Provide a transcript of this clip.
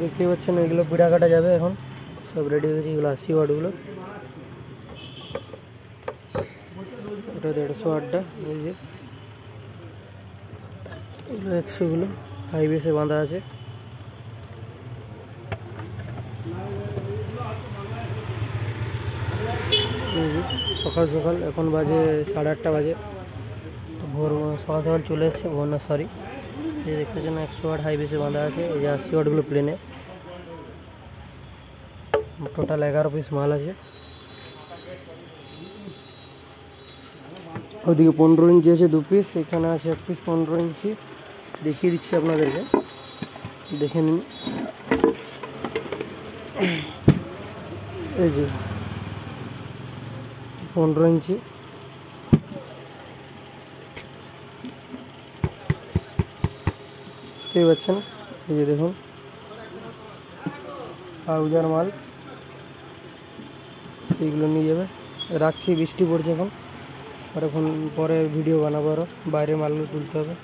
দেখতে পাচ্ছেন এগুলো পিড়া কাটা যাবে এখন সব রেডি হয়ে গেছে। এগুলো 80 ওয়াটগুলো, এটা 150 ওয়াটটা। এই যে এগুলো 100গুলো হাই বেসে বাঁধা আছে। সকাল সকাল এখন বাজে 8:30 বাজে, ভোর সকাল সকাল চলে এসছে, ভোর না সরি, এই দেখতেছেন 100 ওয়াট হাই বেসে বাঁধা আছে। এই যে 80 ওয়াটগুলো প্লেনে, টোটাল 11 পিস মাল আছে। ওদিকে 15 ইঞ্চি আছে 2 পিস, এখানে আছে 1 পিস 15 ইঞ্চি। দেখিয়ে দিচ্ছি আপনাদেরকে, দেখে নিন। এই যে 15 ইঞ্চি, বুঝতেই পারছেন। এই যে দেখুন আউজার মাল, এইগুলো নিয়ে যাবে। রাখছি, বৃষ্টি পড়ছে এখন, আর এখন পরে ভিডিও বানাবো, আরও বাইরে মালগুলো তুলতে হবে।